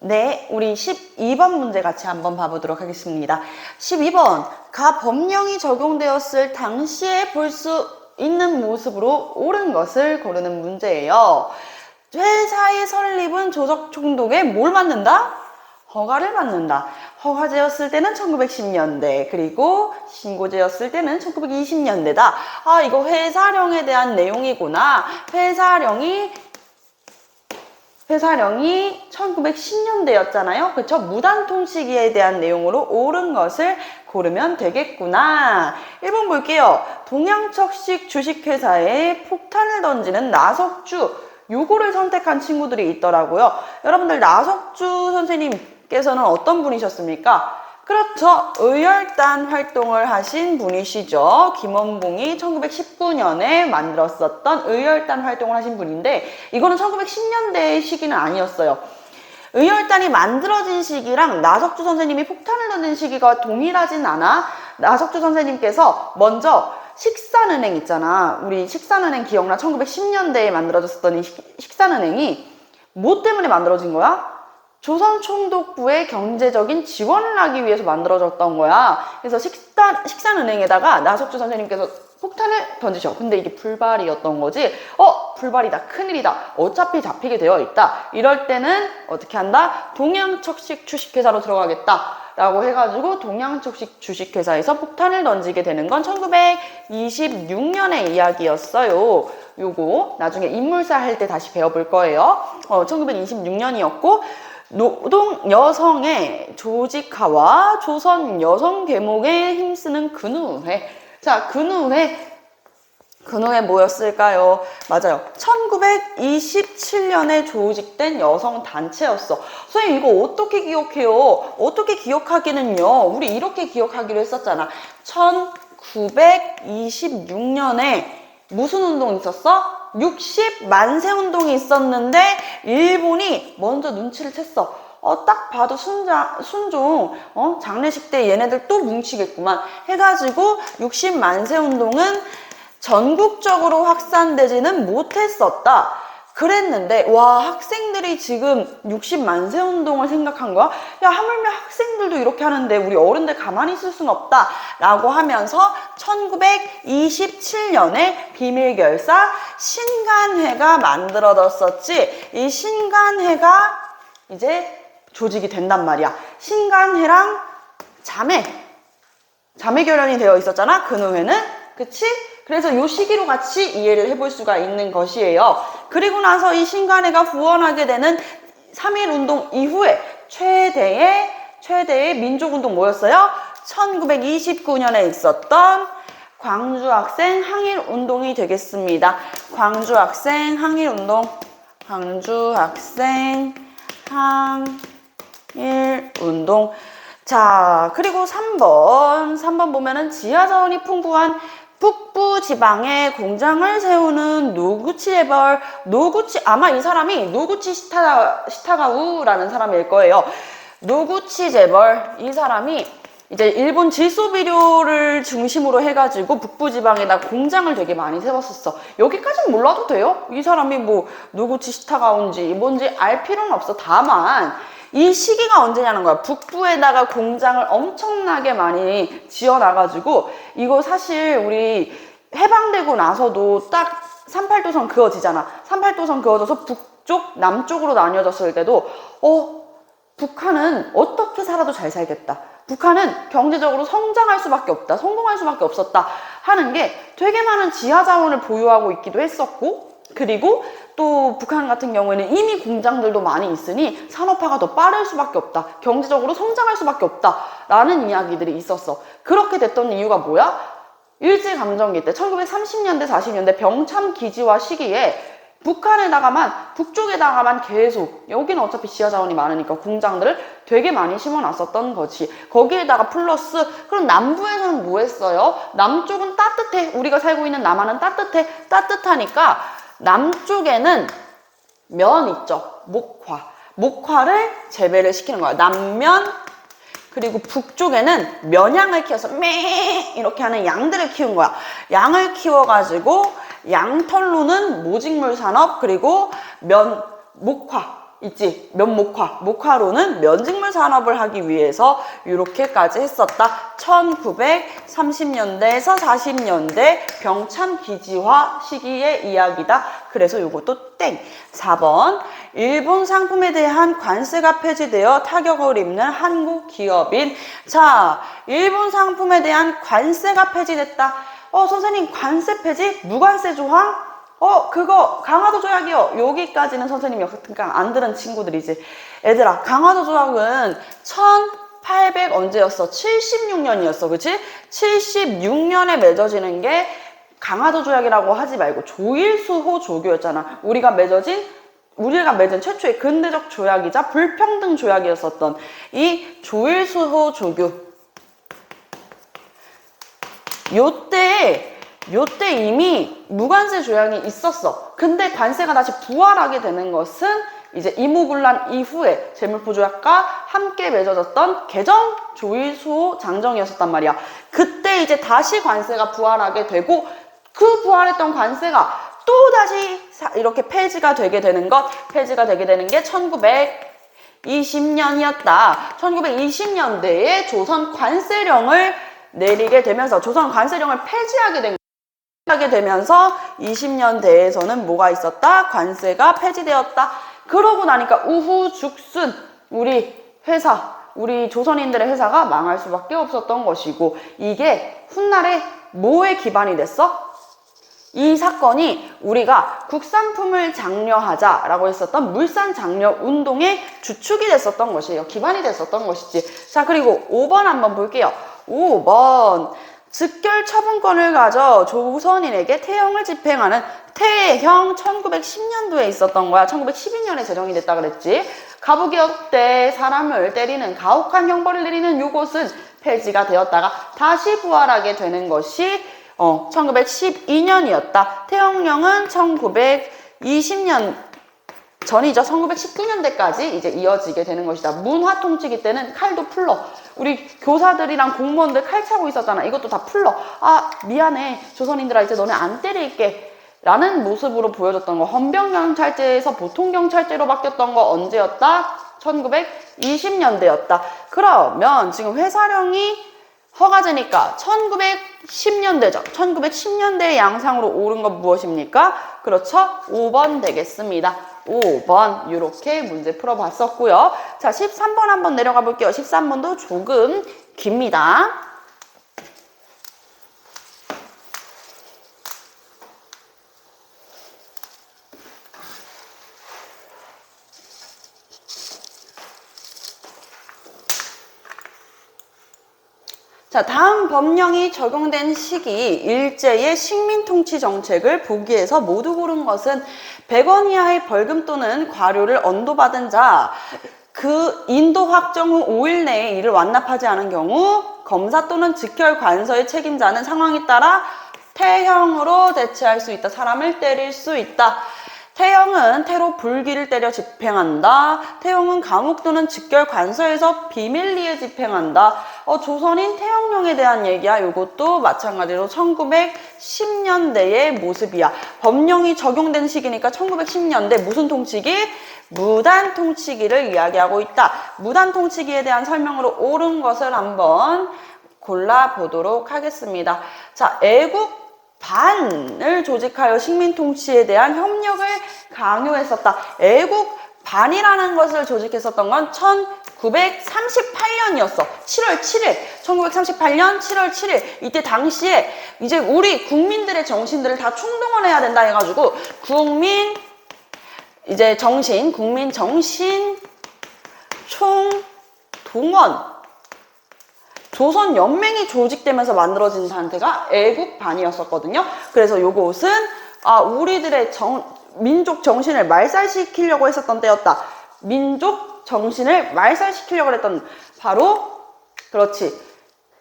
네, 우리 12번 문제 같이 한번 봐보도록 하겠습니다. 12번, 가 법령이 적용되었을 당시에 볼 수 있는 모습으로 옳은 것을 고르는 문제예요. 회사의 설립은 조적 총독에 뭘 받는다? 허가를 받는다. 허가제였을 때는 1910년대, 그리고 신고제였을 때는 1920년대다. 아, 이거 회사령에 대한 내용이구나. 회사령이 1910년대였잖아요. 그쵸? 무단통 시기에 대한 내용으로 옳은 것을 고르면 되겠구나. 1번 볼게요. 동양척식 주식회사에 폭탄을 던지는 나석주, 요거를 선택한 친구들이 있더라고요. 여러분들 나석주 선생님께서는 어떤 분이셨습니까? 그렇죠. 의열단 활동을 하신 분이시죠. 김원봉이 1919년에 만들었었던 의열단 활동을 하신 분인데 이거는 1910년대의 시기는 아니었어요. 의열단이 만들어진 시기랑 나석주 선생님이 폭탄을 던진 시기가 동일하진 않아. 나석주 선생님께서 먼저 식산은행 있잖아. 우리 식산은행 기억나? 1910년대에 만들어졌었던 이 식산은행이 뭐 때문에 만들어진 거야? 조선총독부의 경제적인 지원을 하기 위해서 만들어졌던 거야. 그래서 식산은행에다가 나석주 선생님께서 폭탄을 던지셔. 근데 이게 불발이었던 거지. 불발이다. 큰일이다. 어차피 잡히게 되어 있다. 이럴 때는 어떻게 한다? 동양척식 주식회사로 들어가겠다. 라고 해가지고 동양척식 주식회사에서 폭탄을 던지게 되는 건 1926년의 이야기였어요. 요거 나중에 인물사 할 때 다시 배워볼 거예요. 1926년이었고 노동 여성의 조직화와 조선 여성 계몽에 힘쓰는 근우회. 자, 근우회 뭐였을까요? 맞아요. 1927년에 조직된 여성 단체였어. 선생님 이거 어떻게 기억해요? 어떻게 기억하기는요? 우리 이렇게 기억하기로 했었잖아. 1926년에 무슨 운동이 있었어? 60만세 운동이 있었는데 일본이 먼저 눈치를 챘어. 딱 봐도 순종, 장례식 때 얘네들 또 뭉치겠구만 해가지고 60만세 운동은 전국적으로 확산되지는 못했었다. 그랬는데 와, 학생들이 지금 60만세 운동을 생각한 거야? 야, 하물며 학생들도 이렇게 하는데 우리 어른들 가만히 있을 순 없다 라고 하면서 1927년에 비밀결사 신간회가 만들어졌었지. 이 신간회가 이제 조직이 된단 말이야. 신간회랑 자매 결연이 되어 있었잖아, 근우회는. 그치? 그래서 이 시기로 같이 이해를 해볼 수가 있는 것이에요. 그리고 나서 이 신간회가 후원하게 되는 3.1운동 이후에 최대의 민족운동 뭐였어요? 1929년에 있었던 광주학생 항일운동이 되겠습니다. 광주학생 항일운동. 자, 그리고 3번 보면은 지하자원이 풍부한 북부 지방에 공장을 세우는 노구치 재벌. 아마 이 사람이 노구치 시타가우라는 사람일 거예요. 노구치 재벌, 이 사람이 이제 일본 질소비료를 중심으로 해가지고 북부 지방에다 공장을 되게 많이 세웠었어. 여기까지는 몰라도 돼요. 이 사람이 뭐 노구치 시타가우인지 뭔지 알 필요는 없어. 다만 이 시기가 언제냐는 거야. 북부에다가 공장을 엄청나게 많이 지어놔가지고 이거 사실 우리 해방되고 나서도 딱 38도선 그어지잖아. 38도선 그어져서 북쪽, 남쪽으로 나뉘어졌을 때도 북한은 어떻게 살아도 잘 살겠다. 북한은 경제적으로 성장할 수밖에 없다. 성공할 수밖에 없었다. 하는 게 되게 많은 지하자원을 보유하고 있기도 했었고, 그리고 또 북한 같은 경우에는 이미 공장들도 많이 있으니 산업화가 더 빠를 수밖에 없다. 경제적으로 성장할 수밖에 없다. 라는 이야기들이 있었어. 그렇게 됐던 이유가 뭐야? 일제강점기 때 1930년대, 40년대 병참 기지화 시기에 북쪽에다가만 계속, 여기는 어차피 지하자원이 많으니까 공장들을 되게 많이 심어놨었던 거지. 거기에다가 플러스, 그럼 남부에서는 뭐 했어요? 남쪽은 따뜻해. 우리가 살고 있는 남한은 따뜻해. 따뜻하니까 남쪽에는 면 있죠. 목화를 재배를 시키는 거야. 남면. 그리고 북쪽에는 면양을 키워서 이렇게 하는 양들을 키운 거야. 양을 키워가지고 양털로는 모직물 산업, 그리고 목화, 있지. 목화로는 면직물 산업을 하기 위해서 이렇게까지 했었다. 1930년대에서 40년대 병참 기지화 시기의 이야기다. 그래서 요것도 땡. 4번 일본 상품에 대한 관세가 폐지되어 타격을 입는 한국 기업인. 자, 일본 상품에 대한 관세가 폐지됐다. 선생님 관세 폐지? 무관세 조항? 그거 강화도 조약이요. 여기까지는 선생님이 약간 안 들은 친구들이지. 얘들아, 강화도 조약은 1800 언제였어? 76년이었어. 그치? 76년에 맺어지는 게 강화도 조약이라고 하지 말고 조일수호 조교였잖아. 우리가 맺은 최초의 근대적 조약이자 불평등 조약이었었던 이 조일수호 조교. 요때 이미 무관세 조약이 있었어. 근데 관세가 다시 부활하게 되는 것은 이제 이모군란 이후에 재물포 조약과 함께 맺어졌던 개정 조일수호 장정이었단 말이야. 그때 이제 다시 관세가 부활하게 되고 그 부활했던 관세가 또 다시 이렇게 폐지가 되게 되는 게 1920년이었다. 1920년대에 조선 관세령을 내리게 되면서 조선 관세령을 폐지하게 되면서 20년대에서는 뭐가 있었다? 관세가 폐지되었다. 그러고 나니까 우후죽순 우리 조선인들의 회사가 망할 수밖에 없었던 것이고, 이게 훗날에 뭐에 기반이 됐어? 이 사건이 우리가 국산품을 장려하자라고 했었던 물산 장려 운동의 주축이 됐었던 것이에요. 기반이 됐었던 것이지. 자, 그리고 5번 한번 볼게요. 5번. 즉결 처분권을 가져 조선인에게 태형을 집행하는 태형 1910년도에 있었던 거야. 1912년에 제정이 됐다 그랬지. 가부기업 때 사람을 때리는 가혹한 형벌을 내리는 요것은 폐지가 되었다가 다시 부활하게 되는 것이 1912년이었다. 태형령은 1920년 전이죠. 1919년대까지 이제 이어지게 되는 것이다. 문화 통치기 때는 칼도 풀러. 우리 교사들이랑 공무원들 칼 차고 있었잖아. 이것도 다 풀러. 미안해. 조선인들아, 이제 너네 안 때릴게. 라는 모습으로 보여줬던 거. 헌병경찰제에서 보통경찰제로 바뀌었던 거 언제였다? 1920년대였다. 그러면 지금 회사령이 허가제니까 1910년대죠. 1910년대의 양상으로 옳은 건 무엇입니까? 그렇죠. 5번 되겠습니다. 5번 이렇게 문제 풀어봤었고요. 자, 13번 한번 내려가 볼게요. 13번도 조금 깁니다. 자, 다음 법령이 적용된 시기 일제의 식민통치 정책을 보기에서 모두 고른 것은 100원 이하의 벌금 또는 과료를 언도받은 자, 그 인도 확정 후 5일 내에 이를 완납하지 않은 경우 검사 또는 직결 관서의 책임자는 상황에 따라 태형으로 대체할 수 있다. 사람을 때릴 수 있다. 태형은 태로 불기를 때려 집행한다. 태형은 감옥 또는 직결 관서에서 비밀리에 집행한다. 조선인 태형령에 대한 얘기야. 이것도 마찬가지로 1910년대의 모습이야. 법령이 적용된 시기니까 1910년대 무슨 통치기? 무단 통치기를 이야기하고 있다. 무단 통치기에 대한 설명으로 옳은 것을 한번 골라보도록 하겠습니다. 자, 애국 반을 조직하여 식민통치에 대한 협력을 강요했었다. 애국반이라는 것을 조직했었던 건 1938년이었어. 7월 7일. 1938년 7월 7일. 이때 당시에 이제 우리 국민들의 정신들을 다 총동원해야 된다 해가지고 국민 정신 총동원 조선연맹이 조직되면서 만들어진 단체가 애국반이었었거든요. 그래서 요것은 우리들의 민족 정신을 말살시키려고 했었던 때였다. 민족 정신을 말살시키려고 했던 바로 그렇지.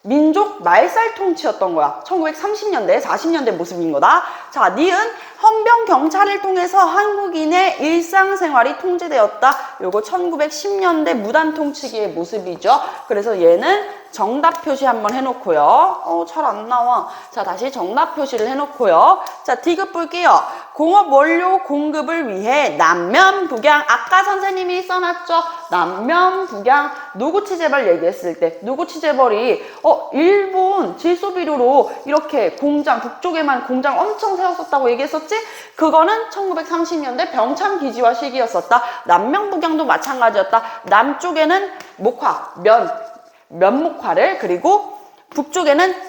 민족 말살 통치였던 거야. 1930년대, 40년대 모습인 거다. 자, 니은 헌병 경찰을 통해서 한국인의 일상생활이 통제되었다. 요거 1910년대 무단 통치기의 모습이죠. 그래서 얘는 정답 표시 한번 해놓고요. 잘 안 나와. 자, 다시 정답 표시를 해놓고요. 자, 디귿 볼게요. 공업 원료 공급을 위해 남면 북양, 아까 선생님이 써놨죠? 남면 북양 노구치 재벌 얘기했을 때 노구치 재벌이 일본 질소비료로 이렇게 공장, 북쪽에만 공장 엄청 세웠었다고 얘기했었지? 그거는 1930년대 병참 기지화 시기였었다. 남면 북양도 마찬가지였다. 남쪽에는 목화, 면목화를, 그리고 북쪽에는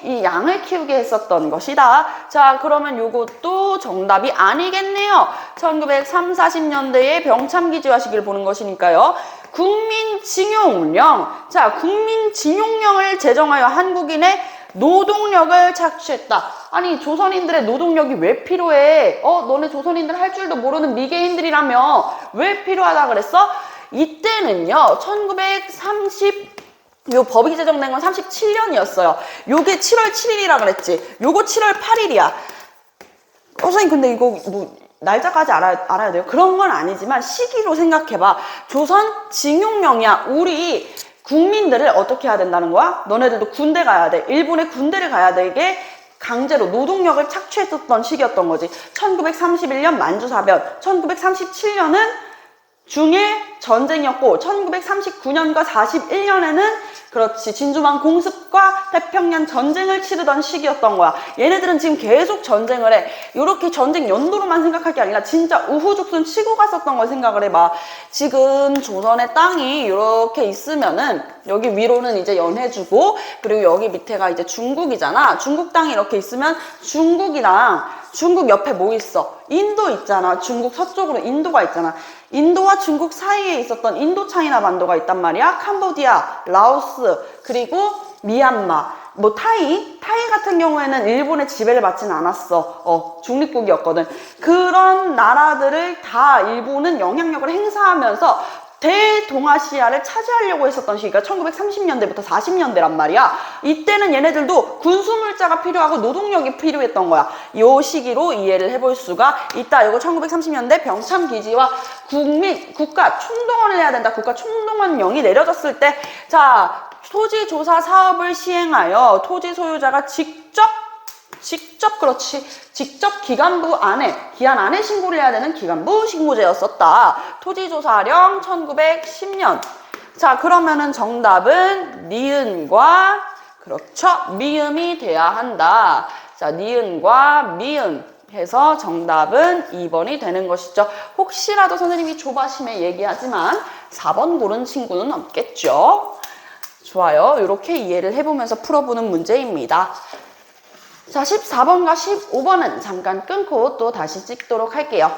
이 양을 키우게 했었던 것이다. 자, 그러면 요것도 정답이 아니겠네요. 1930, 40년대의 병참기지화 시기를 보는 것이니까요. 국민징용령. 자, 국민징용령을 제정하여 한국인의 노동력을 착취했다. 아니, 조선인들의 노동력이 왜 필요해? 너네 조선인들 할 줄도 모르는 미개인들이라며 왜 필요하다 그랬어? 이때는요, 요 법이 제정된 건 37년이었어요. 요게 7월 7일이라 그랬지. 요거 7월 8일이야. 선생님, 근데 이거 뭐 날짜까지 알아야 돼요? 그런 건 아니지만 시기로 생각해봐. 조선 징용령이야. 우리 국민들을 어떻게 해야 된다는 거야? 너네들도 군대 가야 돼. 일본의 군대를 가야 되게 강제로 노동력을 착취했었던 시기였던 거지. 1931년 만주사변, 1937년은 중일 전쟁이었고 1939년과 41년에는 그렇지 진주만 공습과 태평양 전쟁을 치르던 시기였던 거야. 얘네들은 지금 계속 전쟁을 해. 이렇게 전쟁 연도로만 생각할 게 아니라 진짜 우후죽순 치고 갔었던 걸 생각을 해봐. 지금 조선의 땅이 이렇게 있으면은 여기 위로는 이제 연해주고 그리고 여기 밑에가 이제 중국이잖아. 중국 땅이 이렇게 있으면 중국 옆에 뭐 있어? 인도 있잖아. 중국 서쪽으로 인도가 있잖아. 인도와 중국 사이에 있었던 인도 차이나 반도가 있단 말이야. 캄보디아, 라오스, 그리고 미얀마, 뭐 타이 같은 경우에는 일본의 지배를 받지는 않았어. 중립국이었거든. 그런 나라들을 다 일본은 영향력을 행사하면서 대동아시아를 차지하려고 했었던 시기가 1930년대부터 40년대란 말이야. 이때는 얘네들도 군수물자가 필요하고 노동력이 필요했던 거야. 이 시기로 이해를 해볼 수가 있다. 이거 1930년대 병참기지와 국가 총동원을 해야 된다. 국가 총동원령이 내려졌을 때, 자, 토지조사 사업을 시행하여 토지 소유자가 직접 기한 안에 신고를 해야 되는 기간부 신고제였었다. 토지조사령 1910년. 자, 그러면은 정답은 니은과, 그렇죠, 미음이 돼야 한다. 자, 니은과 미음 해서 정답은 2번이 되는 것이죠. 혹시라도 선생님이 조바심에 얘기하지만 4번 고른 친구는 없겠죠. 좋아요. 이렇게 이해를 해보면서 풀어보는 문제입니다. 자, 14번과 15번은 잠깐 끊고 또 다시 찍도록 할게요.